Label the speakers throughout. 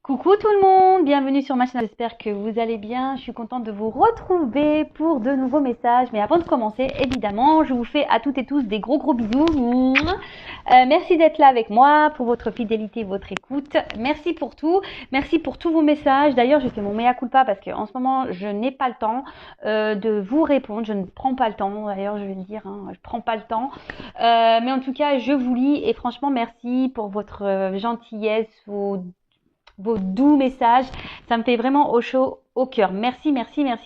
Speaker 1: Coucou tout le monde, bienvenue sur ma chaîne, j'espère que vous allez bien. Je suis contente de vous retrouver pour de nouveaux messages. Mais avant de commencer, évidemment, je vous fais à toutes et tous des gros bisous. Merci d'être là avec moi, pour votre fidélité, votre écoute. Merci pour tout, merci pour tous vos messages. D'ailleurs, je fais mon mea culpa parce qu'en ce moment, je n'ai pas le temps de vous répondre. Je ne prends pas le temps, d'ailleurs, je vais le dire, je prends pas le temps. Mais en tout cas, je vous lis et franchement, merci pour votre gentillesse, vos doux messages, ça me fait vraiment au chaud au cœur. Merci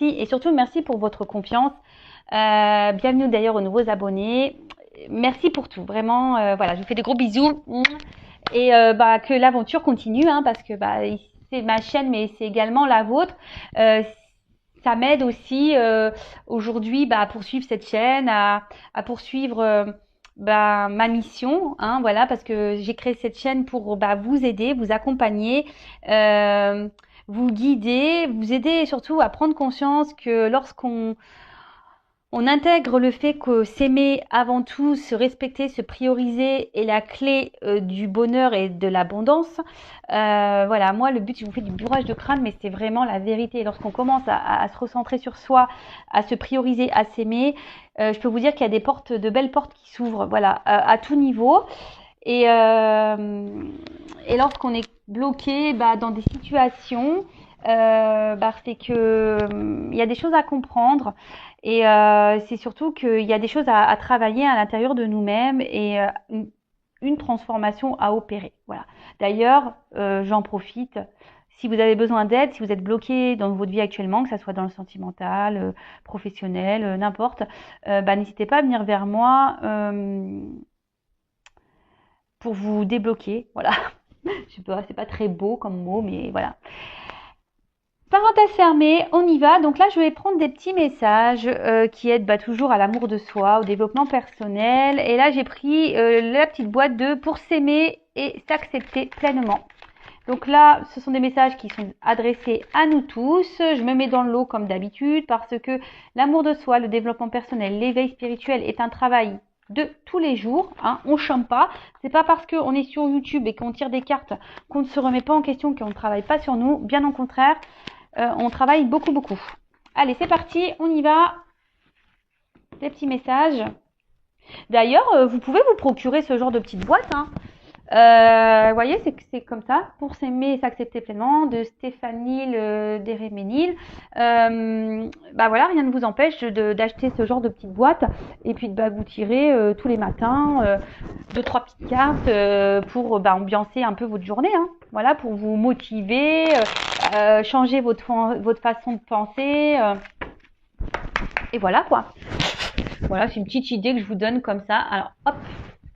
Speaker 1: et surtout merci pour votre confiance. Bienvenue d'ailleurs aux nouveaux abonnés. Merci pour tout, vraiment. Voilà, je vous fais des gros bisous et que l'aventure continue, parce que c'est ma chaîne, mais c'est également la vôtre. Ça m'aide aussi aujourd'hui à poursuivre cette chaîne, à poursuivre ma mission, voilà, parce que j'ai créé cette chaîne pour vous aider, vous accompagner, vous guider, vous aider surtout à prendre conscience que lorsqu'on intègre le fait que s'aimer avant tout, se respecter, se prioriser est la clé du bonheur et de l'abondance. Voilà, moi le but, je vous fais du bourrage de crâne, mais c'est vraiment la vérité. Lorsqu'on commence à se recentrer sur soi, à se prioriser, à s'aimer, je peux vous dire qu'il y a des portes, de belles portes qui s'ouvrent, voilà, à tout niveau. Et lorsqu'on est bloqué dans des situations, c'est que il y a des choses à comprendre et c'est surtout qu'il y a des choses à travailler à l'intérieur de nous-mêmes et une transformation à opérer. Voilà. D'ailleurs, j'en profite. Si vous avez besoin d'aide, si vous êtes bloqué dans votre vie actuellement, que ça soit dans le sentimental, professionnel, n'importe, n'hésitez pas à venir vers moi pour vous débloquer. Voilà. Je sais pas, c'est pas très beau comme mot, mais voilà. Parenthèse fermée, on y va. Donc là, je vais prendre des petits messages qui aident toujours à l'amour de soi, au développement personnel. Et là, j'ai pris la petite boîte de pour s'aimer et s'accepter pleinement. Donc là, ce sont des messages qui sont adressés à nous tous. Je me mets dans le lot comme d'habitude parce que l'amour de soi, le développement personnel, l'éveil spirituel est un travail de tous les jours, on chôme pas. C'est pas parce qu'on est sur YouTube et qu'on tire des cartes qu'on ne se remet pas en question, qu'on ne travaille pas sur nous. Bien au contraire, on travaille beaucoup. Allez, c'est parti, on y va. Des petits messages. D'ailleurs, vous pouvez vous procurer ce genre de petite boîte. Vous voyez, c'est comme ça, pour s'aimer et s'accepter pleinement, de Stéphanie Deréménil. Voilà, rien ne vous empêche d'acheter ce genre de petite boîte et puis de vous tirer tous les matins 2-3 petites cartes pour ambiancer un peu votre journée. Voilà, pour vous motiver, changer votre façon de penser. Et voilà quoi. Voilà, c'est une petite idée que je vous donne comme ça. Alors, hop,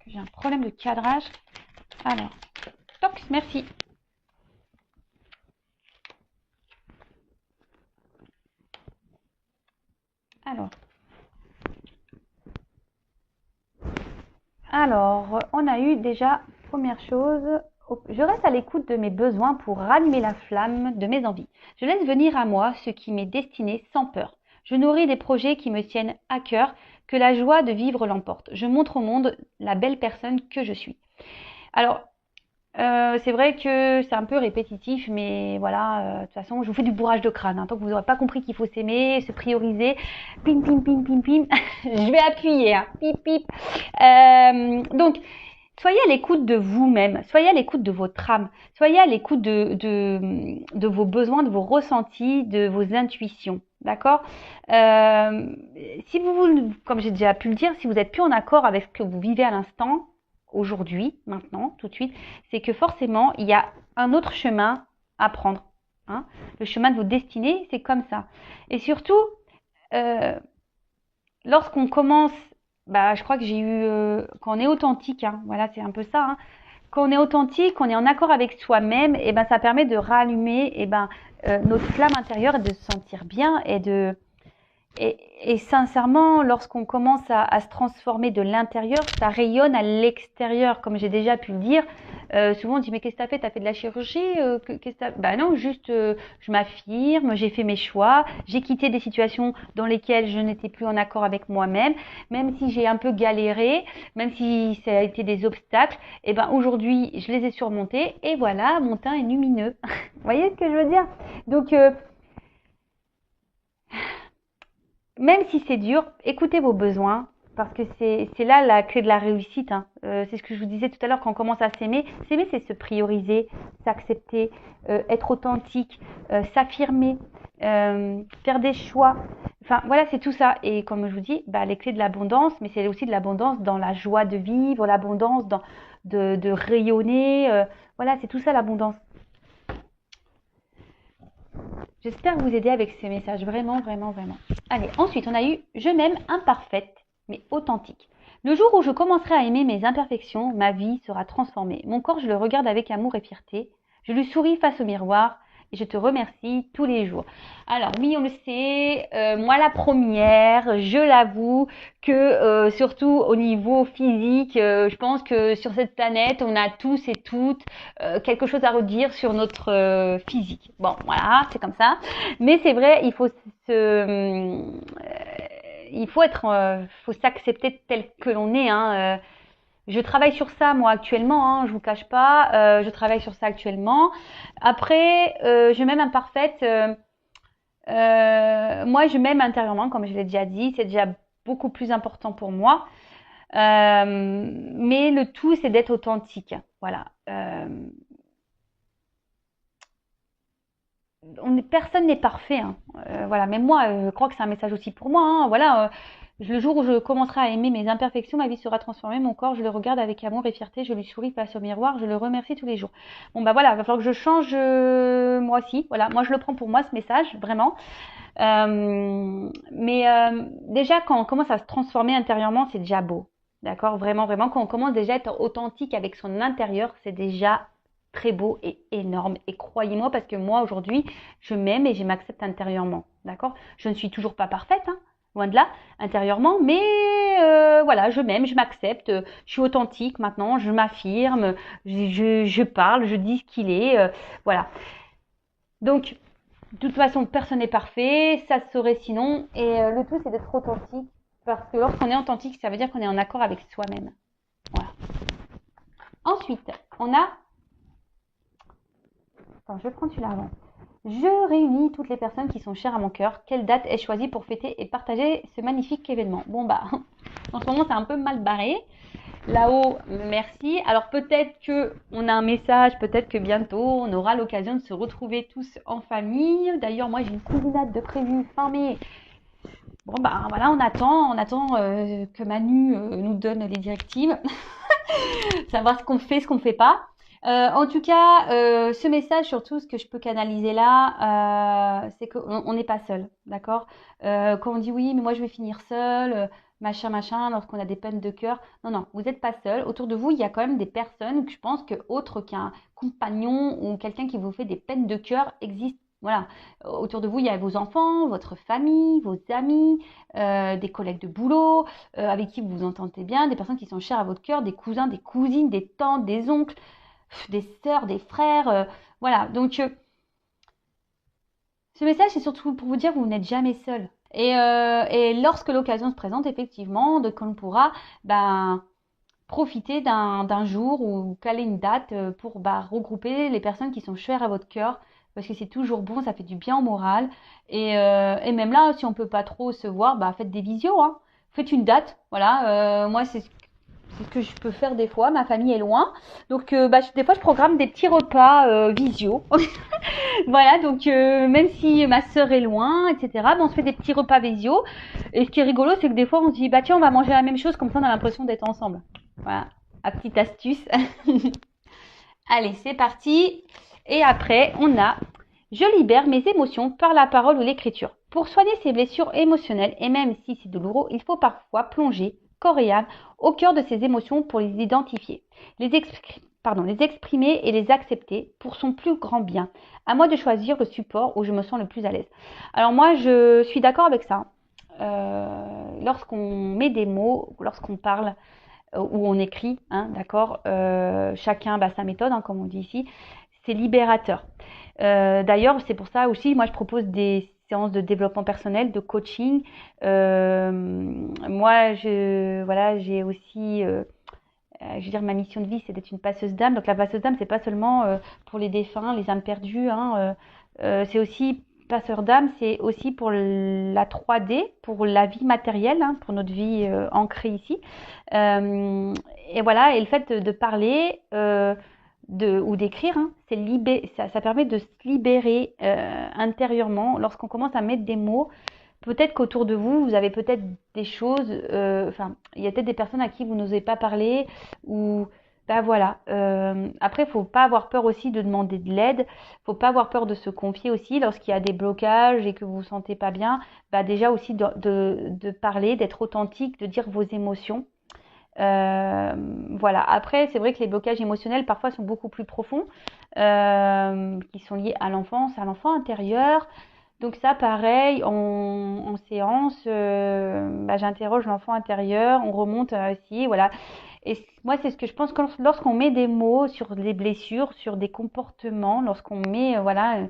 Speaker 1: j'ai un problème de cadrage. Alors, toc, merci. Alors, on a eu déjà, première chose, je reste à l'écoute de mes besoins pour rallumer la flamme de mes envies. Je laisse venir à moi ce qui m'est destiné sans peur. Je nourris des projets qui me tiennent à cœur, que la joie de vivre l'emporte. Je montre au monde la belle personne que je suis. Alors, c'est vrai que c'est un peu répétitif, mais voilà, de toute façon, je vous fais du bourrage de crâne. Tant que vous n'aurez pas compris qu'il faut s'aimer, se prioriser, pim, je vais appuyer, pip, pip. Donc, soyez à l'écoute de vous-même, soyez à l'écoute de votre âme, soyez à l'écoute de vos besoins, de vos ressentis, de vos intuitions. D'accord. Si vous, comme j'ai déjà pu le dire, si vous n'êtes plus en accord avec ce que vous vivez à l'instant, aujourd'hui, maintenant, tout de suite, c'est que forcément, il y a un autre chemin à prendre. Le chemin de vos destinées, c'est comme ça. Et surtout, lorsqu'on commence, je crois que j'ai eu, quand on est authentique, voilà, c'est un peu ça. Quand on est authentique, qu'on est en accord avec soi-même, et ça permet de rallumer notre flamme intérieure et de se sentir bien et sincèrement, lorsqu'on commence à se transformer de l'intérieur, ça rayonne à l'extérieur, comme j'ai déjà pu le dire. Souvent on dit mais qu'est-ce que t'as fait? T'as fait de la chirurgie? Non, juste je m'affirme, j'ai fait mes choix, j'ai quitté des situations dans lesquelles je n'étais plus en accord avec moi-même, même si j'ai un peu galéré, même si ça a été des obstacles, aujourd'hui je les ai surmontés et voilà, mon teint est lumineux. voyez ce que je veux dire? Donc, même si c'est dur, écoutez vos besoins, parce que c'est là la clé de la réussite, hein. C'est ce que je vous disais tout à l'heure quand on commence à s'aimer. S'aimer, c'est se prioriser, s'accepter, être authentique, s'affirmer, faire des choix. Enfin, voilà, c'est tout ça. Et comme je vous dis, bah, les clés de l'abondance, mais c'est aussi de l'abondance dans la joie de vivre, l'abondance de rayonner. Voilà, c'est tout ça l'abondance. J'espère vous aider avec ces messages, vraiment, vraiment, vraiment. Allez, ensuite, on a eu « Je m'aime imparfaite, mais authentique ». Le jour où je commencerai à aimer mes imperfections, ma vie sera transformée. Mon corps, je le regarde avec amour et fierté. Je lui souris face au miroir et je te remercie tous les jours. Alors oui, on le sait, moi la première, je l'avoue que surtout au niveau physique, je pense que sur cette planète, on a tous et toutes quelque chose à redire sur notre physique. Bon, voilà, c'est comme ça. Mais c'est vrai, faut s'accepter tel que l'on est. Hein. Je travaille sur ça moi actuellement, hein, je vous cache pas. Je travaille sur ça actuellement. Après, je m'aime imparfaite. Moi, je m'aime intérieurement, comme je l'ai déjà dit. C'est déjà beaucoup plus important pour moi. Mais le tout, c'est d'être authentique. Voilà. Personne n'est parfait. Hein. Voilà. Même moi, je crois que c'est un message aussi pour moi. Hein. Voilà. Le jour où je commencerai à aimer mes imperfections, ma vie sera transformée. Mon corps, je le regarde avec amour et fierté. Je lui souris face au miroir. Je le remercie tous les jours. Bon, bah voilà. Il va falloir que je change moi aussi. Voilà. Moi, je le prends pour moi, ce message, vraiment. Déjà, quand on commence à se transformer intérieurement, c'est déjà beau. D'accord? Vraiment, vraiment. Quand on commence déjà à être authentique avec son intérieur, c'est déjà très beau et énorme. Et croyez-moi, parce que moi, aujourd'hui, je m'aime et je m'accepte intérieurement. D'accord? Je ne suis toujours pas parfaite, hein, loin de là, intérieurement, mais voilà, je m'aime, je m'accepte, je suis authentique maintenant, je m'affirme, je parle, je dis ce qu'il est, voilà. Donc, de toute façon, personne n'est parfait, ça se saurait sinon, et le tout, c'est d'être authentique, parce que lorsqu'on est authentique, ça veut dire qu'on est en accord avec soi-même. Voilà. Ensuite, on a... Attends, je vais prendre celui-là avant. Je réunis toutes les personnes qui sont chères à mon cœur. Quelle date ai-je choisie pour fêter et partager ce magnifique événement? Bon bah, en ce moment c'est un peu mal barré. Là-haut, merci. Alors peut-être que on a un message, peut-être que bientôt on aura l'occasion de se retrouver tous en famille. D'ailleurs, moi j'ai une cousinade de prévu fin mai. Bon bah voilà, on attend que Manu nous donne les directives, savoir ce qu'on fait, ce qu'on fait pas. En tout cas, ce message, surtout, ce que je peux canaliser là, c'est qu'on n'est pas seul, d'accord? Quand on dit oui, mais moi je vais finir seul, machin, lorsqu'on a des peines de cœur. Non, non, vous n'êtes pas seul. Autour de vous, il y a quand même des personnes que je pense que autre qu'un compagnon ou quelqu'un qui vous fait des peines de cœur existent. Voilà. Autour de vous, il y a vos enfants, votre famille, vos amis, des collègues de boulot, avec qui vous vous entendez bien, des personnes qui sont chères à votre cœur, des cousins, des cousines, des tantes, des oncles, des sœurs, des frères, voilà. Donc, ce message, c'est surtout pour vous dire que vous n'êtes jamais seul. Et lorsque l'occasion se présente, effectivement, de qu'on pourra profiter d'un jour ou caler une date pour regrouper les personnes qui sont chères à votre cœur, parce que c'est toujours bon, ça fait du bien au moral. Et même là, si on peut pas trop se voir, faites des visios, hein. Faites une date, voilà. Moi, c'est ce que je peux faire des fois. Ma famille est loin, donc des fois je programme des petits repas visio. Voilà, donc même si ma sœur est loin, etc., on se fait des petits repas visio. Et ce qui est rigolo, c'est que des fois on se dit tiens, on va manger la même chose, comme ça on a l'impression d'être ensemble. Voilà, la petite astuce. Allez, c'est parti. Et après, on a je libère mes émotions par la parole ou l'écriture. Pour soigner ces blessures émotionnelles, et même si c'est douloureux, il faut parfois plonger corps et âme au cœur de ces émotions pour les identifier, les exprimer et les accepter pour son plus grand bien. À moi de choisir le support où je me sens le plus à l'aise. Alors moi, je suis d'accord avec ça. Lorsqu'on met des mots, lorsqu'on parle ou on écrit, hein, d'accord, chacun sa méthode, hein, comme on dit ici, c'est libérateur. D'ailleurs, c'est pour ça aussi, moi je propose des séances de développement personnel, de coaching. Moi, j'ai aussi je veux dire, ma mission de vie, c'est d'être une passeuse d'âme. Donc la passeuse d'âme, c'est pas seulement pour les défunts, les âmes perdues, hein, c'est aussi passeur d'âme, c'est aussi pour la 3D, pour la vie matérielle, hein, pour notre vie ancrée ici. Euh, et voilà, et le fait de parler ou d'écrire, hein, ça permet de se libérer intérieurement lorsqu'on commence à mettre des mots. Peut-être qu'autour de vous, vous avez peut-être des choses, enfin, il y a peut-être des personnes à qui vous n'osez pas parler, ou ben voilà. Après, il faut pas avoir peur aussi de demander de l'aide, faut pas avoir peur de se confier aussi lorsqu'il y a des blocages et que vous vous sentez pas bien. Bah déjà aussi de parler, d'être authentique, de dire vos émotions. Voilà. Après, c'est vrai que les blocages émotionnels parfois sont beaucoup plus profonds, qui sont liés à l'enfance, à l'enfant intérieur. Donc ça, pareil, en séance, bah, j'interroge l'enfant intérieur, on remonte aussi, voilà. Et moi, c'est ce que je pense que lorsqu'on met des mots sur les blessures, sur des comportements, lorsqu'on met, voilà,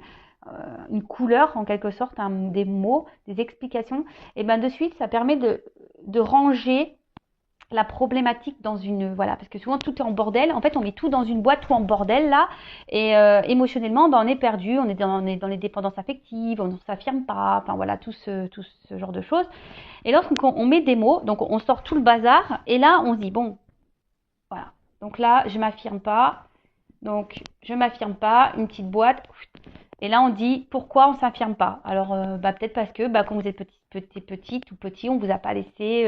Speaker 1: une couleur en quelque sorte, des mots, des explications, et ben de suite, ça permet de ranger la problématique dans une, voilà, parce que souvent tout est en bordel. En fait, on met tout dans une boîte, tout en bordel là, et émotionnellement, ben, on est perdu, on est dans les dépendances affectives, on ne s'affirme pas, enfin voilà, tout ce genre de choses. Et lorsqu'on met des mots, donc on sort tout le bazar, et là on se dit bon, voilà, donc là je m'affirme pas, donc je m'affirme pas, une petite boîte. Et là, on dit pourquoi on s'affirme pas. Alors, bah, peut-être parce que bah, quand vous êtes petite ou petit, on vous a pas laissé,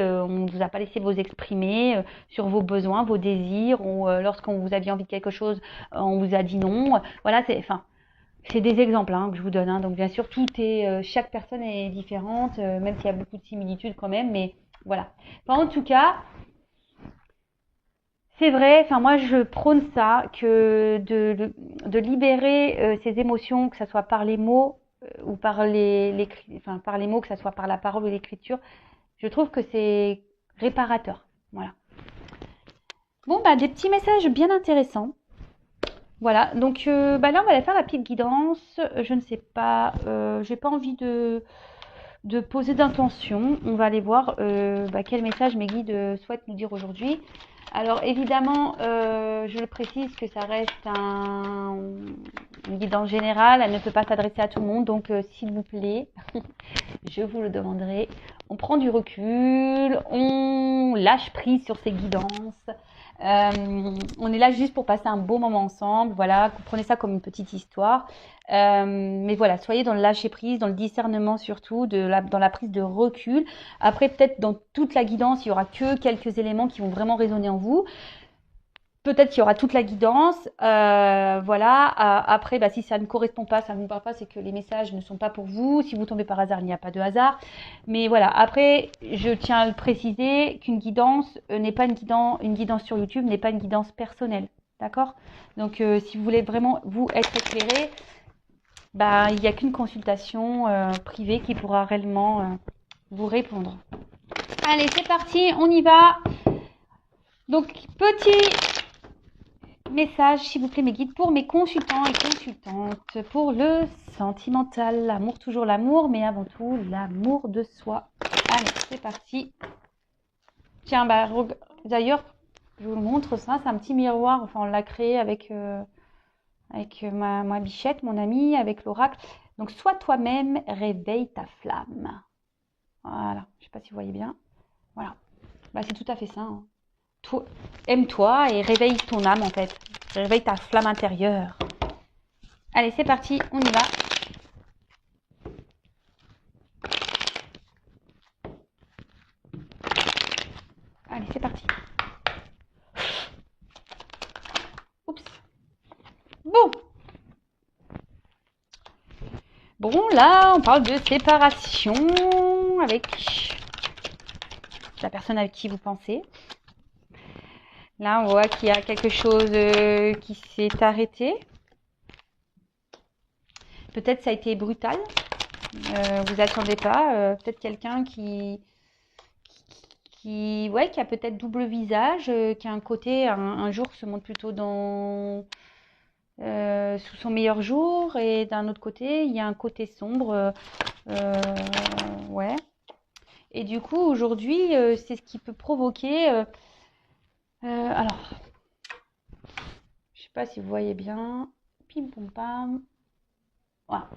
Speaker 1: vous exprimer sur vos besoins, vos désirs, ou lorsqu'on vous aviez envie de quelque chose, on vous a dit non. Voilà, c'est des exemples hein, que je vous donne. Hein. Donc, bien sûr, chaque personne est différente, même s'il y a beaucoup de similitudes quand même. Mais voilà. Enfin, en tout cas, c'est vrai, enfin moi je prône ça, que de libérer ses émotions, que ce soit par les mots ou par les mots, que ce soit par la parole ou l'écriture, je trouve que c'est réparateur. Voilà. Bon bah des petits messages bien intéressants. Voilà, donc bah là on va aller faire la petite guidance. Je ne sais pas, j'ai pas envie de poser d'intention. On va aller voir quel message mes guides souhaitent nous dire aujourd'hui. Alors évidemment, je le précise que ça reste une guidance générale, elle ne peut pas s'adresser à tout le monde, donc s'il vous plaît, je vous le demanderai, on prend du recul, on lâche prise sur ces guidances. On est là juste pour passer un beau moment ensemble, voilà, prenez ça comme une petite histoire. Mais voilà, soyez dans le lâcher prise, dans le discernement surtout, dans la prise de recul. Après, peut-être dans toute la guidance, il y aura que quelques éléments qui vont vraiment résonner en vous. Peut-être qu'il y aura toute la guidance, voilà. Après, bah, si ça ne correspond pas, ça ne vous parle pas, c'est que les messages ne sont pas pour vous. Si vous tombez par hasard, il n'y a pas de hasard. Mais voilà. Après, je tiens à le préciser qu'une guidance n'est pas une guidance sur YouTube n'est pas une guidance personnelle, d'accord? Donc, si vous voulez vraiment vous être éclairé, bah, il n'y a qu'une consultation privée qui pourra réellement vous répondre. Allez, c'est parti, on y va. Donc, petit message, s'il vous plaît, mes guides, pour mes consultants et consultantes, pour le sentimental, l'amour, toujours l'amour, mais avant tout, l'amour de soi. Allez, c'est parti. Tiens, bah, d'ailleurs, je vous montre ça, c'est un petit miroir, enfin, on l'a créé avec ma bichette, mon amie, avec l'oracle. Donc, sois toi-même, réveille ta flamme. Voilà, je ne sais pas si vous voyez bien. Voilà, bah, c'est tout à fait ça. Hein. Aime-toi et réveille ton âme en fait. Réveille ta flamme intérieure. Allez, c'est parti, on y va. Allez, c'est parti. Oups. Bon. Bon, là, on parle de séparation avec la personne avec qui vous pensez. Là, on voit qu'il y a quelque chose qui s'est arrêté. Peut-être ça a été brutal. Vous n'attendez pas. Peut-être quelqu'un qui a peut-être double visage, qui a un côté, un jour se montre plutôt sous son meilleur jour, et d'un autre côté, il y a un côté sombre. Ouais. Et du coup, aujourd'hui, c'est ce qui peut provoquer... alors, sais pas si vous voyez bien. Pim pom pam. Voilà.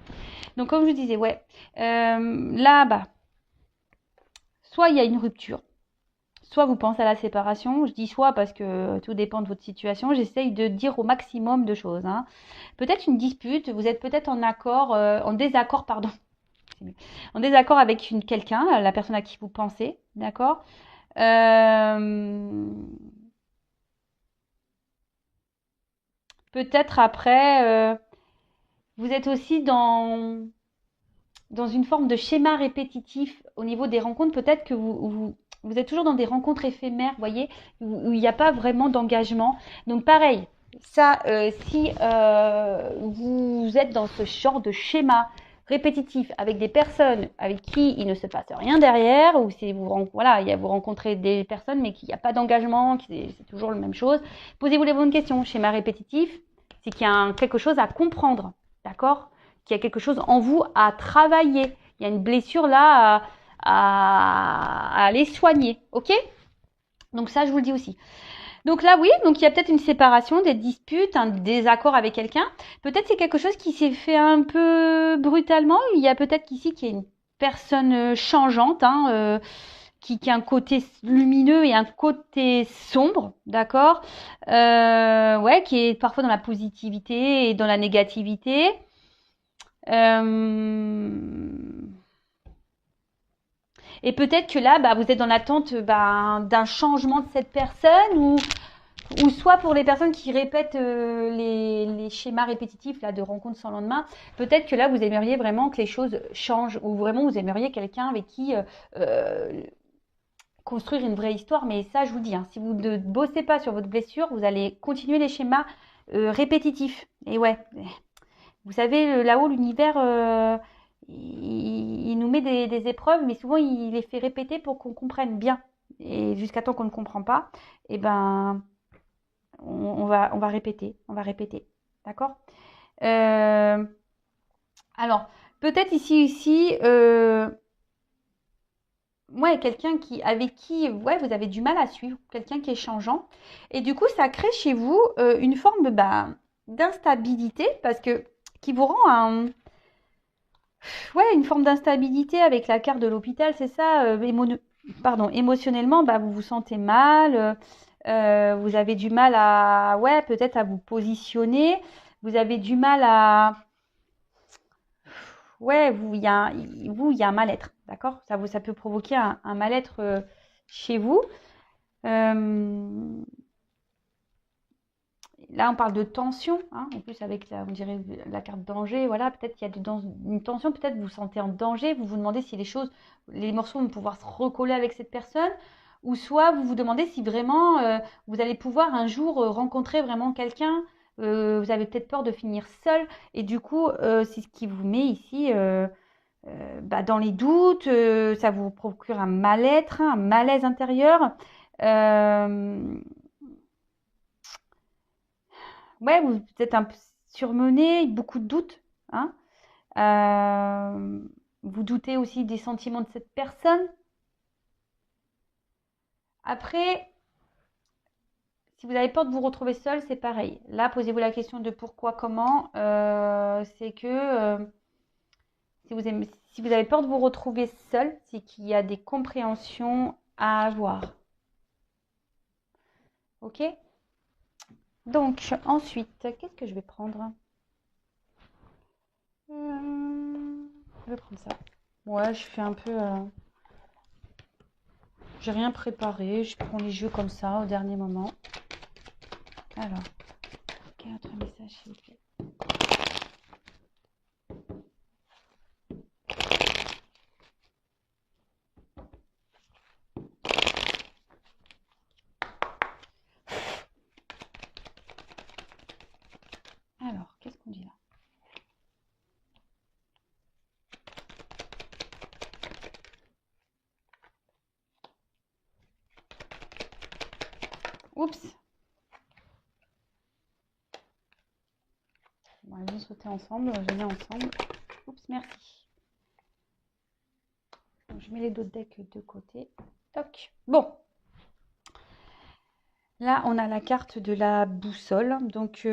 Speaker 1: Donc comme je vous disais, ouais. Là, bah, soit il y a une rupture, soit vous pensez à la séparation. Je dis soit parce que tout dépend de votre situation. J'essaye de dire au maximum de choses. Hein. Peut-être une dispute, vous êtes peut-être en désaccord, pardon. En désaccord avec quelqu'un, la personne à qui vous pensez, d'accord. Peut-être après, vous êtes aussi dans une forme de schéma répétitif au niveau des rencontres. Peut-être que vous êtes toujours dans des rencontres éphémères, vous voyez, où il n'y a pas vraiment d'engagement. Donc pareil, ça, si vous êtes dans ce genre de schéma répétitif avec des personnes avec qui il ne se passe rien derrière, ou si vous rencontrez des personnes mais qu'il n'y a pas d'engagement, c'est toujours la même chose, posez-vous les bonnes questions. Schéma répétitif, c'est qu'il y a quelque chose à comprendre, d'accord ? Qu'il y a quelque chose en vous à travailler. Il y a une blessure là à aller soigner, ok ? Donc ça, je vous le dis aussi. Donc là, oui, donc il y a peut-être une séparation, des disputes, un désaccord avec quelqu'un. Peut-être c'est quelque chose qui s'est fait un peu brutalement. Il y a peut-être qu'ici qu'il y a une personne changeante, hein, qui a un côté lumineux et un côté sombre, d'accord, ouais, qui est parfois dans la positivité et dans la négativité. Et peut-être que là, bah, vous êtes dans l'attente d'un changement de cette personne ou soit pour les personnes qui répètent les schémas répétitifs là, de rencontres sans lendemain, peut-être que là, vous aimeriez vraiment que les choses changent ou vraiment vous aimeriez quelqu'un avec qui construire une vraie histoire. Mais ça, je vous dis, hein, si vous ne bossez pas sur votre blessure, vous allez continuer les schémas répétitifs. Et ouais, vous savez, là-haut, l'univers, il nous met des épreuves, mais souvent, il les fait répéter pour qu'on comprenne bien. Et jusqu'à temps qu'on ne comprend pas, eh ben, on va répéter, on va répéter. D'accord. Alors, peut-être ici, ouais, quelqu'un avec qui ouais, vous avez du mal à suivre, quelqu'un qui est changeant. Et du coup, ça crée chez vous une forme d'instabilité parce que qui vous rend ouais, une forme d'instabilité avec la carte de l'hôpital, c'est ça. Émotionnellement, bah, vous vous sentez mal. Vous avez du mal ouais, peut-être à vous positionner. Vous avez du mal ouais, il y a un mal-être, d'accord? Ça peut provoquer un mal-être chez vous. Euh, Là, on parle de tension, hein, en plus avec on dirait la carte danger, voilà, peut-être qu'il y a une tension, peut-être vous vous sentez en danger, vous vous demandez si les morceaux vont pouvoir se recoller avec cette personne, ou soit vous vous demandez si vraiment vous allez pouvoir un jour rencontrer vraiment quelqu'un, vous avez peut-être peur de finir seul, et du coup, c'est ce qui vous met ici dans les doutes, ça vous procure un mal-être, un malaise intérieur. Euh, ouais, vous êtes un peu surmené, beaucoup de doutes, hein. Vous doutez aussi des sentiments de cette personne. Après, si vous avez peur de vous retrouver seul, c'est pareil. Là, posez-vous la question de pourquoi, comment. C'est que si vous avez peur de vous retrouver seul, c'est qu'il y a des compréhensions à avoir. Ok? Donc, ensuite, qu'est-ce que je vais prendre? Je vais prendre ça. Ouais, je fais un peu... j'ai rien préparé, je prends les jeux comme ça au dernier moment. Alors, quel autre message s'il vous plaît? Alors, qu'est-ce qu'on dit là? Oups. Bon, allez, on sauter ensemble, je mets ensemble. Oups, merci. Donc, je mets les deux decks de côté. Toc. Bon. Là, on a la carte de la boussole. Donc,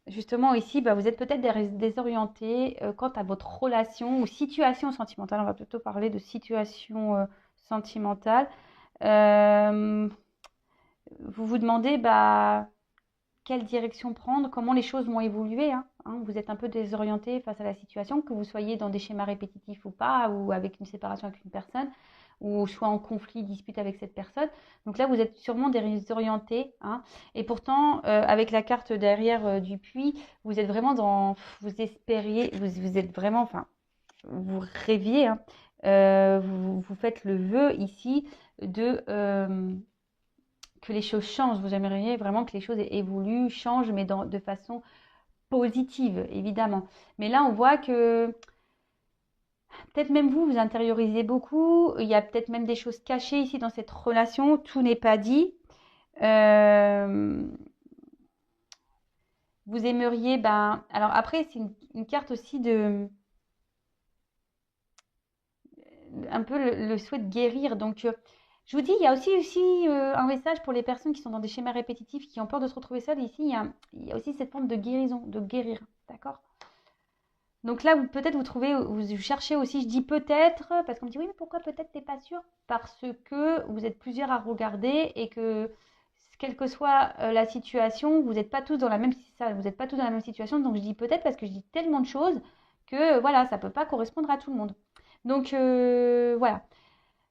Speaker 1: justement, ici, bah, vous êtes peut-être désorienté quant à votre relation ou situation sentimentale. On va plutôt parler de situation sentimentale. Euh, vous vous demandez bah, quelle direction prendre, comment les choses vont évoluer. Vous êtes un peu désorienté face à la situation, que vous soyez dans des schémas répétitifs ou pas, ou avec une séparation avec une personne, ou soit en conflit, dispute avec cette personne. Donc là, vous êtes sûrement désorienté. Et pourtant, avec la carte derrière du puits, vous êtes vraiment dans, vous espériez, vous êtes vraiment, enfin, vous rêviez. Vous faites le vœu ici de que les choses changent. Vous aimeriez vraiment que les choses évoluent, changent, mais de façon positive, évidemment. Mais là, on voit que peut-être même vous, vous intériorisez beaucoup. Il y a peut-être même des choses cachées ici dans cette relation. Tout n'est pas dit. Euh, Vous aimeriez, ben, alors après, c'est une carte aussi de un peu le souhait de guérir. Donc, je vous dis, il y a aussi un message pour les personnes qui sont dans des schémas répétitifs, qui ont peur de se retrouver seules. Ici, il y a aussi cette forme de guérison, de guérir. D'accord? Donc là, peut-être vous trouvez, vous cherchez aussi, je dis peut-être, parce qu'on me dit oui, mais pourquoi peut-être t'es pas sûr? Parce que vous êtes plusieurs à regarder et que quelle que soit la situation, vous n'êtes pas tous dans la même, vous n'êtes pas tous dans la même situation. Donc je dis peut-être parce que je dis tellement de choses que voilà, ça peut pas correspondre à tout le monde. Donc voilà.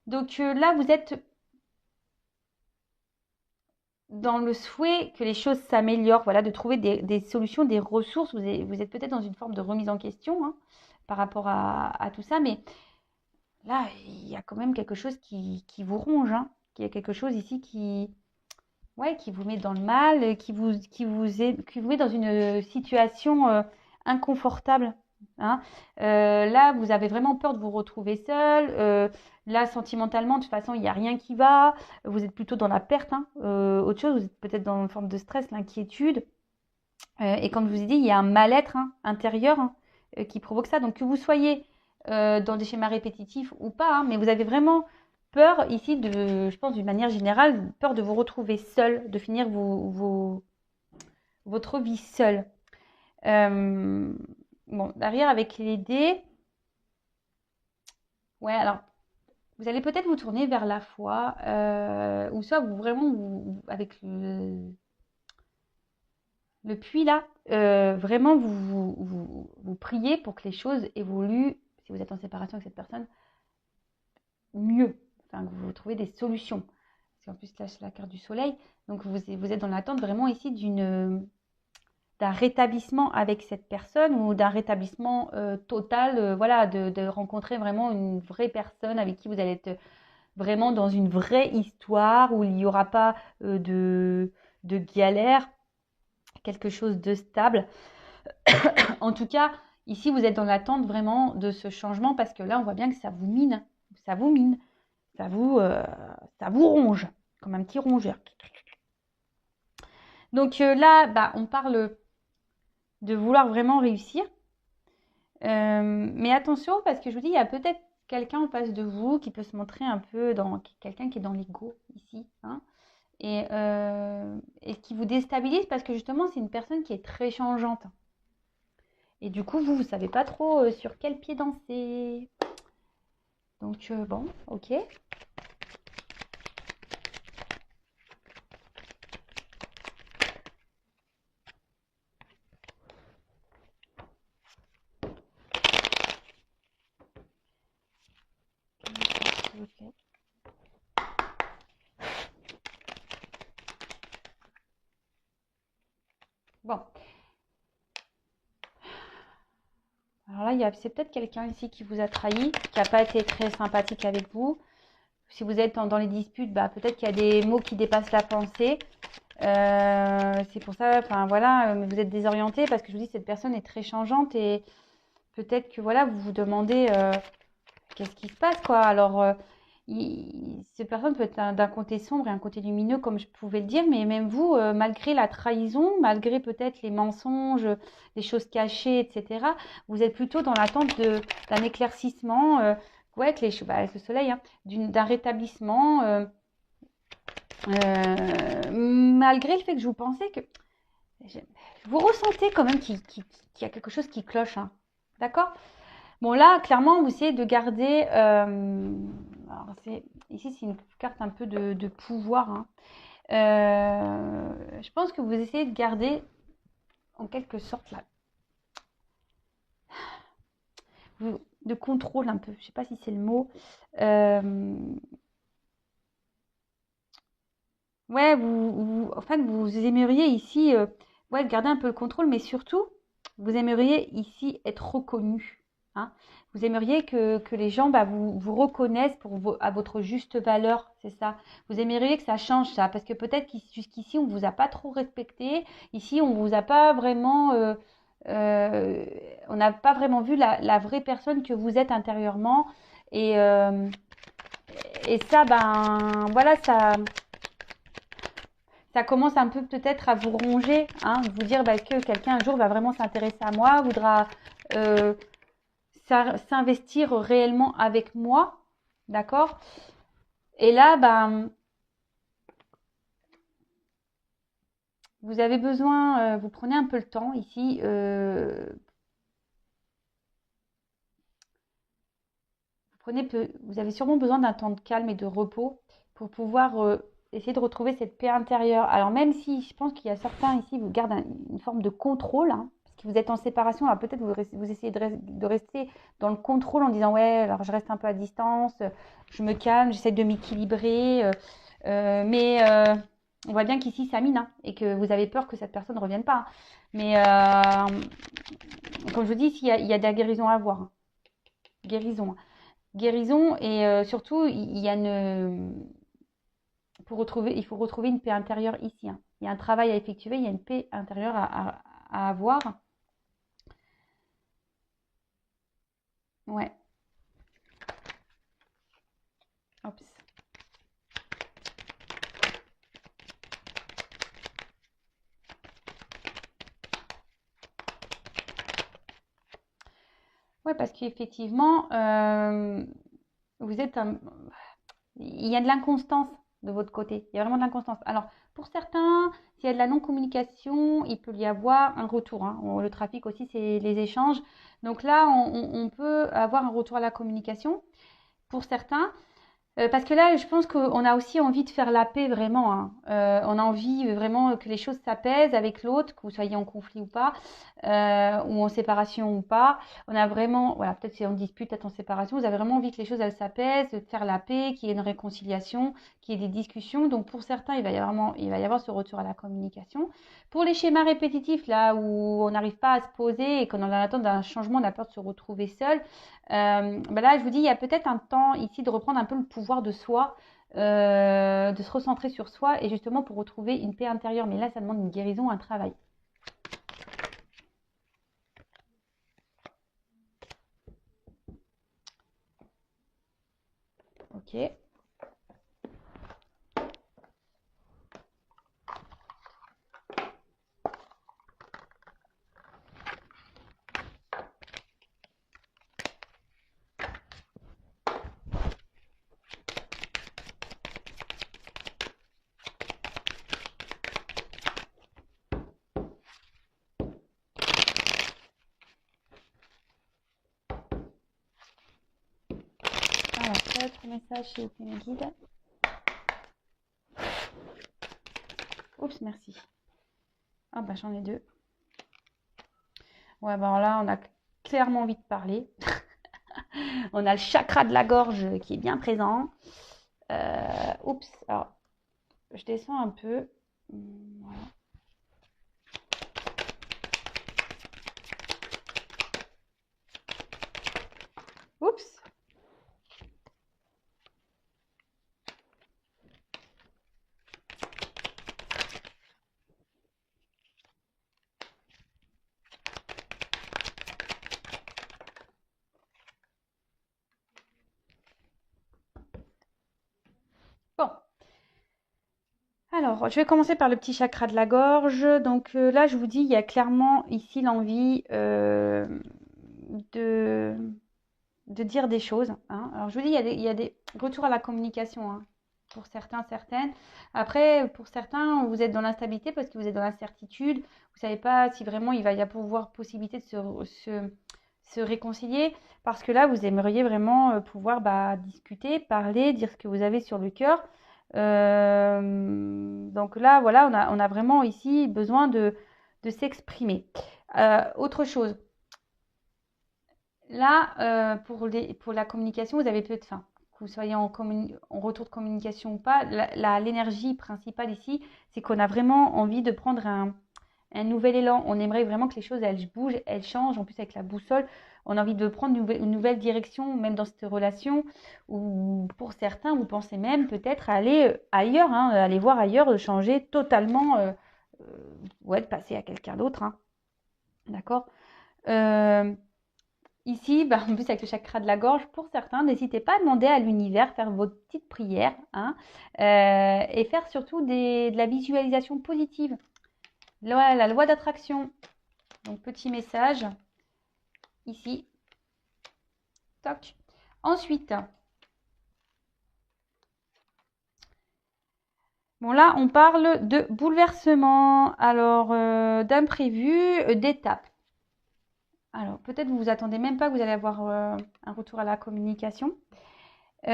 Speaker 1: Donc là, vous êtes dans le souhait que les choses s'améliorent, voilà, de trouver des solutions, des ressources. Vous êtes peut-être dans une forme de remise en question par rapport à tout ça, mais là, il y a quand même quelque chose qui vous ronge. Il y a quelque chose ici ouais, qui vous met dans le mal, qui vous met dans une situation inconfortable. hein. Là, vous avez vraiment peur de vous retrouver seul. Là, sentimentalement, de toute façon, il n'y a rien qui va. Vous êtes plutôt dans la perte. Autre chose, vous êtes peut-être dans une forme de stress, l'inquiétude. Et comme je vous ai dit, il y a un mal-être intérieur qui provoque ça. Donc, que vous soyez dans des schémas répétitifs ou pas, mais vous avez vraiment peur ici, je pense d'une manière générale, peur de vous retrouver seul, de finir votre vie seul. Bon, derrière, avec les dés, ouais, alors, vous allez peut-être vous tourner vers la foi, ou soit avec le puits là, vraiment, vous priez pour que les choses évoluent, si vous êtes en séparation avec cette personne, mieux. Enfin, que vous trouvez des solutions. Parce qu'en plus, là, c'est la carte du soleil. Donc, vous êtes dans l'attente vraiment ici d'un rétablissement avec cette personne ou d'un rétablissement total, voilà, de rencontrer vraiment une vraie personne avec qui vous allez être vraiment dans une vraie histoire où il n'y aura pas de galère, quelque chose de stable. En tout cas, ici, vous êtes dans l'attente vraiment de ce changement parce que là, on voit bien que ça vous mine. Ça vous mine. Ça vous, euh, ça vous ronge. Comme un petit rongeur. Donc là, bah, on parle de vouloir vraiment réussir. Mais attention, parce que je vous dis, il y a peut-être quelqu'un en face de vous qui peut se montrer un peu dans quelqu'un qui est dans l'ego ici. Et qui vous déstabilise parce que justement, c'est une personne qui est très changeante. Et du coup, vous ne savez pas trop sur quel pied danser. Donc, bon, ok. Ok. Bon. Alors là, c'est peut-être quelqu'un ici qui vous a trahi, qui n'a pas été très sympathique avec vous. Si vous êtes dans les disputes, bah, peut-être qu'il y a des mots qui dépassent la pensée. C'est pour ça, enfin voilà, vous êtes désorienté parce que je vous dis, cette personne est très changeante et peut-être que voilà, vous vous demandez qu'est-ce qui se passe quoi. Alors, cette personne peut être d'un côté sombre et un côté lumineux, comme je pouvais le dire, mais même vous, malgré la trahison, malgré peut-être les mensonges, les choses cachées, etc., vous êtes plutôt dans l'attente d'un éclaircissement, ouais, avec le soleil, d'un rétablissement. Malgré le fait que je vous pensais que vous ressentez quand même qu'il y a quelque chose qui cloche, hein. D'accord? Bon, là, clairement, vous essayez de garder. Alors ici, c'est une carte un peu de pouvoir, hein. Je pense que vous essayez de garder, en quelque sorte, là, de contrôle un peu. Je ne sais pas si c'est le mot. Euh, ouais, en fait, vous aimeriez ici, ouais, garder un peu le contrôle, mais surtout, vous aimeriez ici être reconnu, hein. Vous aimeriez que les gens bah, vous reconnaissent à votre juste valeur, c'est ça. Vous aimeriez que ça change ça, parce que peut-être jusqu'ici, on ne vous a pas trop respecté. Ici, on vous a pas vraiment, euh, on n'a pas vraiment vu la vraie personne que vous êtes intérieurement. Et, euh, et ça, ben, voilà, ça commence un peu peut-être à vous ronger, hein, vous dire bah, que quelqu'un un jour va vraiment s'intéresser à moi, voudra euh, s'investir réellement avec moi, d'accord? Et là, ben, vous avez besoin, vous prenez un peu le temps ici, vous avez sûrement besoin d'un temps de calme et de repos pour pouvoir essayer de retrouver cette paix intérieure. Alors même si je pense qu'il y a certains ici, vous gardent une forme de contrôle, hein, parce que vous êtes en séparation, alors peut-être vous essayez de rester dans le contrôle en disant ouais, alors je reste un peu à distance, je me calme, j'essaie de m'équilibrer, mais on voit bien qu'ici ça mine, hein, et que vous avez peur que cette personne ne revienne pas, hein. Mais comme je vous dis, il y a de la guérison à avoir, hein. Guérison, hein. Guérison et surtout, il y a il faut retrouver une paix intérieure ici, hein. Il y a un travail à effectuer, il y a une paix intérieure à avoir. Ouais. Oups. Ouais, parce qu'effectivement, vous êtes il y a de l'inconstance de votre côté. Il y a vraiment de l'inconstance. Alors, pour certains, s'il y a de la non-communication, il peut y avoir un retour, hein. Le trafic aussi, c'est les échanges. Donc là, on peut avoir un retour à la communication pour certains. Parce que là, je pense qu'on a aussi envie de faire la paix vraiment, hein. On a envie vraiment que les choses s'apaisent avec l'autre, que vous soyez en conflit ou pas, ou en séparation ou pas. On a vraiment, voilà, peut-être si on dispute, peut-être en séparation, vous avez vraiment envie que les choses elles s'apaisent, de faire la paix, qu'il y ait une réconciliation, qu'il y ait des discussions. Donc pour certains, il va y avoir ce retour à la communication. Pour les schémas répétitifs, là où on n'arrive pas à se poser et qu'on en attend d'un changement, on a peur de se retrouver seul. Ben là, je vous dis, il y a peut-être un temps ici de reprendre un peu le pouvoir de soi, de se recentrer sur soi et justement pour retrouver une paix intérieure. Mais là, ça demande une guérison, un travail. Ok. Alors, quel autre message chez mes guides? Oups, merci. Ah bah j'en ai deux. Ouais, bah alors là, on a clairement envie de parler. On a le chakra de la gorge qui est bien présent. Oups, alors je descends un peu. Voilà. Oups. Bon. Alors, je vais commencer par le petit chakra de la gorge. Donc là, je vous dis, il y a clairement ici l'envie de dire des choses, hein. Alors, je vous dis, il y a des retours à la communication, hein. pour certains, certaines. Après, pour certains, vous êtes dans l'instabilité parce que vous êtes dans l'incertitude. Vous ne savez pas si vraiment il va y avoir possibilité de se réconcilier. Parce que là, vous aimeriez vraiment pouvoir discuter, parler, dire ce que vous avez sur le cœur. Donc là, voilà, on a vraiment ici besoin de s'exprimer. Autre chose. Là, pour la communication, vous avez peut-être, enfin, que vous soyez en retour de communication ou pas, l'énergie principale ici, c'est qu'on a vraiment envie de prendre un nouvel élan. On aimerait vraiment que les choses, elles bougent, elles changent. En plus, avec la boussole, on a envie de prendre une nouvelle direction, même dans cette relation. Ou pour certains, vous pensez même peut-être aller ailleurs, hein, aller voir ailleurs, changer totalement, ouais, de passer à quelqu'un d'autre. Hein. D'accord Ici, en plus avec le chakra de la gorge, pour certains, n'hésitez pas à demander à l'univers, faire votre petite prière, hein, et faire surtout de la visualisation positive. La loi d'attraction. Donc, petit message, ici. Toc. Ensuite, bon là, on parle de bouleversement, alors d'imprévu, d'étapes. Alors, peut-être vous vous attendez même pas que vous allez avoir un retour à la communication. Et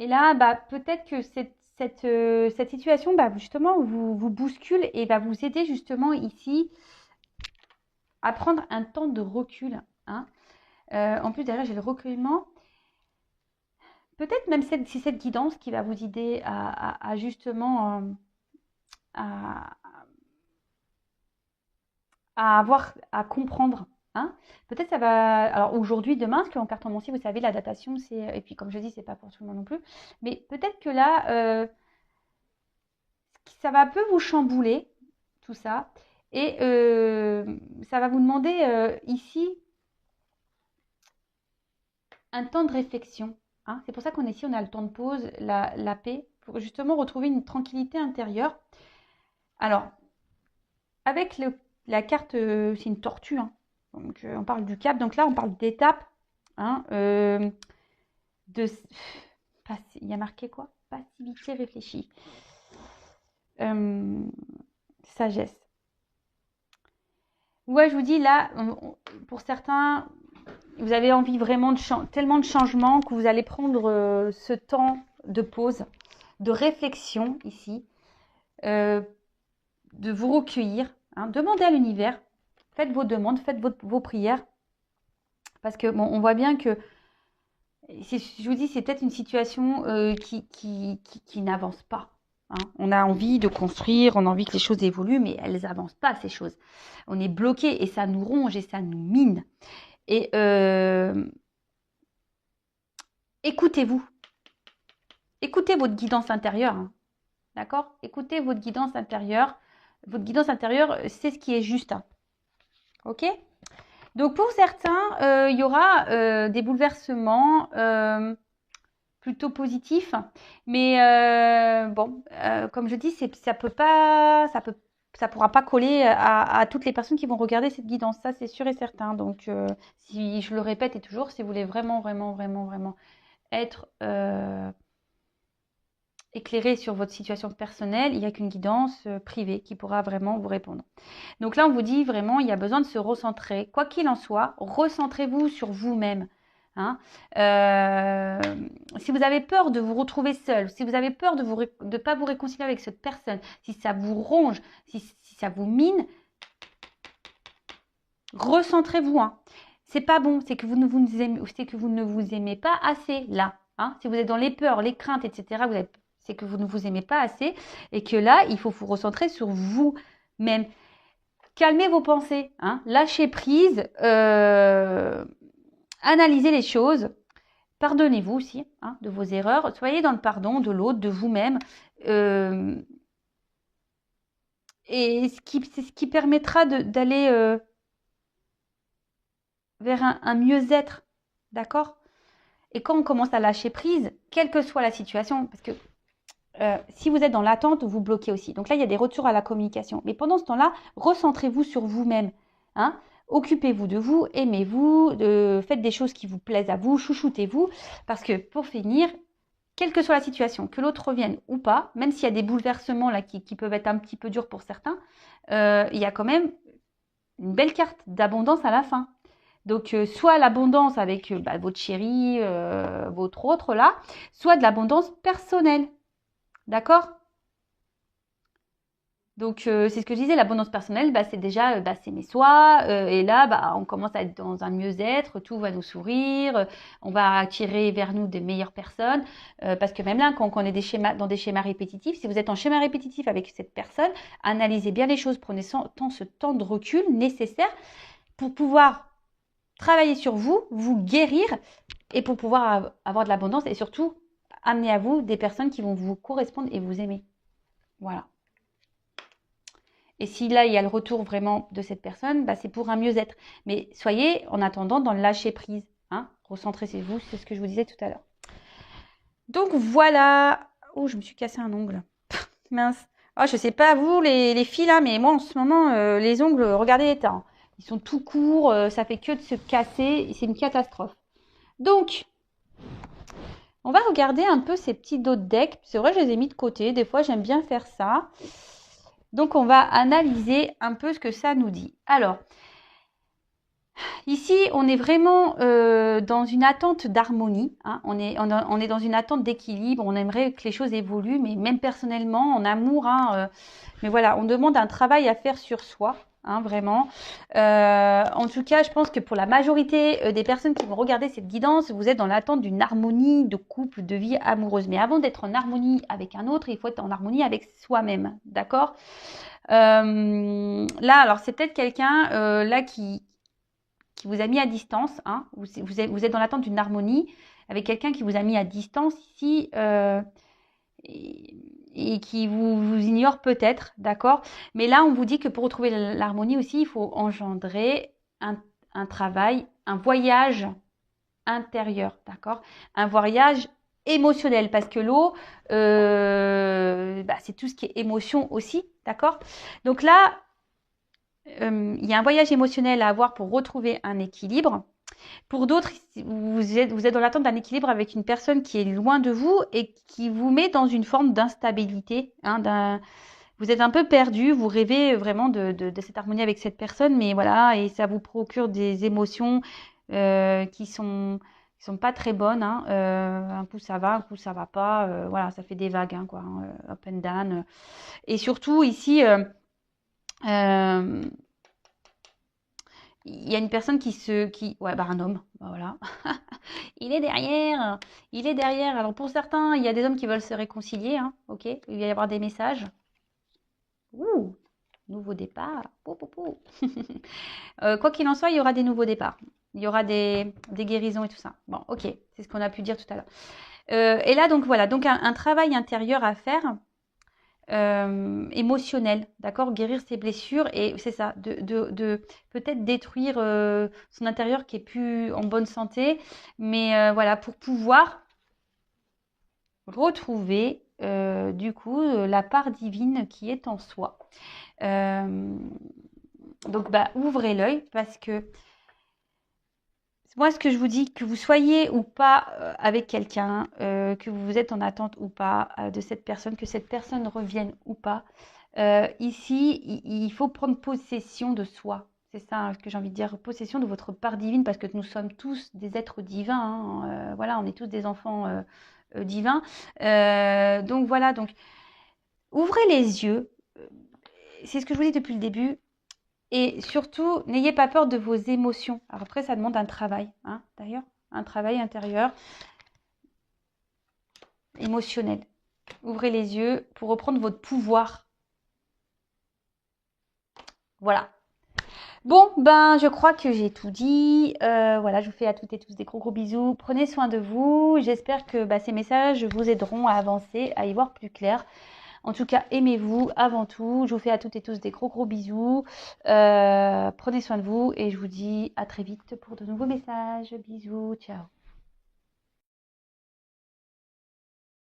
Speaker 1: là, peut-être que cette situation, justement, vous bouscule et va vous aider justement ici à prendre un temps de recul. Hein. En plus, derrière, j'ai le recueillement. Peut-être même c'est cette guidance qui va vous aider à justement à comprendre. Hein. Peut-être ça va. Alors aujourd'hui, demain, parce qu'en cartomancie, vous savez, la datation, c'est. Et puis comme je dis, c'est pas pour tout le monde non plus. Mais peut-être que là, ça va un peu vous chambouler, tout ça. Et ça va vous demander ici un temps de réflexion. Hein. C'est pour ça qu'on est ici, on a le temps de pause, la paix, pour justement retrouver une tranquillité intérieure. Alors, avec la carte, c'est une tortue, hein. Donc on parle du cap, donc là on parle d'étape. Hein, il y a marqué quoi? Passivité réfléchie. Sagesse. Ouais, je vous dis là, pour certains, vous avez envie vraiment tellement de changements que vous allez prendre ce temps de pause, de réflexion ici, de vous recueillir, hein, demandez à l'univers, faites vos demandes, faites vos prières, parce que bon, on voit bien que, je vous dis, c'est peut-être une situation qui n'avance pas. Hein. On a envie de construire, on a envie que les choses évoluent, mais elles n'avancent pas, ces choses. On est bloqué et ça nous ronge et ça nous mine. Et écoutez-vous. Écoutez votre guidance intérieure. Hein. D'accord? Écoutez votre guidance intérieure. Votre guidance intérieure, c'est ce qui est juste. Hein. Ok? Donc pour certains, il y aura des bouleversements plutôt positifs. Mais bon, comme je dis, ça pourra pas coller à toutes les personnes qui vont regarder cette guidance. Ça, c'est sûr et certain. Donc, si je le répète et toujours, si vous voulez vraiment, vraiment, vraiment, vraiment être éclairé sur votre situation personnelle, il n'y a qu'une guidance privée qui pourra vraiment vous répondre. Donc là, on vous dit vraiment, il y a besoin de se recentrer. Quoi qu'il en soit, recentrez-vous sur vous-même. Hein. Si vous avez peur de vous retrouver seul, si vous avez peur de ne pas vous réconcilier avec cette personne, si ça vous ronge, si ça vous mine, recentrez-vous. Hein. C'est pas bon, c'est que vous ne vous aimez pas assez là. Hein. Si vous êtes dans les peurs, les craintes, etc., c'est que vous ne vous aimez pas assez et que là, il faut vous recentrer sur vous-même. Calmez vos pensées, hein. Lâchez prise, analysez les choses, pardonnez-vous aussi hein, de vos erreurs, soyez dans le pardon de l'autre, de vous-même. Et c'est ce qui permettra d'aller vers un mieux-être, d'accord? Et quand on commence à lâcher prise, quelle que soit la situation, parce que si vous êtes dans l'attente, vous bloquez aussi. Donc là, il y a des retours à la communication. Mais pendant ce temps-là, recentrez-vous sur vous-même. Hein. Occupez-vous de vous, aimez-vous, faites des choses qui vous plaisent à vous, chouchoutez-vous, parce que pour finir, quelle que soit la situation, que l'autre revienne ou pas, même s'il y a des bouleversements là qui peuvent être un petit peu durs pour certains, il y a quand même une belle carte d'abondance à la fin. Donc, soit l'abondance avec votre chéri, votre autre là, soit de l'abondance personnelle. D'accord? Donc, c'est ce que je disais, l'abondance personnelle, c'est déjà s'aimer soi. Et là, on commence à être dans un mieux-être, tout va nous sourire, on va attirer vers nous des meilleures personnes. Parce que même là, quand on est dans des schémas répétitifs, si vous êtes en schéma répétitif avec cette personne, analysez bien les choses, prenez ce temps de recul nécessaire pour pouvoir travailler sur vous, vous guérir et pour pouvoir avoir de l'abondance et surtout amener à vous des personnes qui vont vous correspondre et vous aimer. Voilà. Et si là, il y a le retour vraiment de cette personne, c'est pour un mieux-être. Mais soyez en attendant dans le lâcher prise. Hein, recentrez-vous, c'est ce que je vous disais tout à l'heure. Donc voilà. Oh, je me suis cassé un ongle. Mince. Oh, je sais pas vous les filles là, mais moi en ce moment, les ongles, regardez l'état. Hein. Ils sont tout courts, ça fait que de se casser. C'est une catastrophe. Donc, on va regarder un peu ces petits dos de deck. C'est vrai, je les ai mis de côté. Des fois, j'aime bien faire ça. Donc, on va analyser un peu ce que ça nous dit. Alors, ici, on est vraiment dans une attente d'harmonie. Hein. On est dans une attente d'équilibre. On aimerait que les choses évoluent, mais même personnellement, en amour. Hein, mais voilà, on demande un travail à faire sur soi. Hein, vraiment. En tout cas, je pense que pour la majorité des personnes qui vont regarder cette guidance, vous êtes dans l'attente d'une harmonie de couple, de vie amoureuse. Mais avant d'être en harmonie avec un autre, il faut être en harmonie avec soi-même. D'accord ? Là, alors c'est peut-être quelqu'un là qui vous a mis à distance. Hein, vous êtes dans l'attente d'une harmonie avec quelqu'un qui vous a mis à distance ici. Et qui vous ignore peut-être, d'accord? Mais là, on vous dit que pour retrouver l'harmonie aussi, il faut engendrer un travail, un voyage intérieur, d'accord? Un voyage émotionnel, parce que l'eau, c'est tout ce qui est émotion aussi, d'accord? Donc là, il y a un voyage émotionnel à avoir pour retrouver un équilibre. Pour d'autres, vous êtes dans l'attente d'un équilibre avec une personne qui est loin de vous et qui vous met dans une forme d'instabilité. Hein, vous êtes un peu perdu, vous rêvez vraiment de cette harmonie avec cette personne, mais voilà, et ça vous procure des émotions qui sont pas très bonnes. Hein. Un coup ça va, un coup ça va pas. Voilà, ça fait des vagues, hein, quoi, hein, up and down. Et surtout ici, il y a une personne un homme, voilà. Il est derrière. Alors pour certains, il y a des hommes qui veulent se réconcilier, hein, ok. Il va y avoir des messages. Ouh, nouveau départ. Pou, pou, pou. Quoi qu'il en soit, il y aura des nouveaux départs. Il y aura des guérisons et tout ça. Bon, ok, c'est ce qu'on a pu dire tout à l'heure. Et là, donc voilà, donc un travail intérieur à faire. Émotionnel, d'accord, guérir ses blessures et c'est ça, de peut-être détruire son intérieur qui est plus en bonne santé, mais voilà, pour pouvoir retrouver du coup la part divine qui est en soi. Donc ouvrez l'œil parce que moi, ce que je vous dis, que vous soyez ou pas avec quelqu'un, que vous êtes en attente ou pas de cette personne, que cette personne revienne ou pas, ici, il faut prendre possession de soi. C'est ça hein, que j'ai envie de dire, possession de votre part divine, parce que nous sommes tous des êtres divins. Hein, voilà, on est tous des enfants divins. Donc voilà, donc ouvrez les yeux. C'est ce que je vous dis depuis le début. Et surtout, n'ayez pas peur de vos émotions. Alors après, ça demande un travail, hein, d'ailleurs, un travail intérieur, émotionnel. Ouvrez les yeux pour reprendre votre pouvoir. Voilà. Bon, je crois que j'ai tout dit. Voilà, je vous fais à toutes et tous des gros bisous. Prenez soin de vous. J'espère que ces messages vous aideront à avancer, à y voir plus clair. En tout cas, aimez-vous avant tout. Je vous fais à toutes et tous des gros bisous. Prenez soin de vous et je vous dis à très vite pour de nouveaux messages. Bisous, ciao.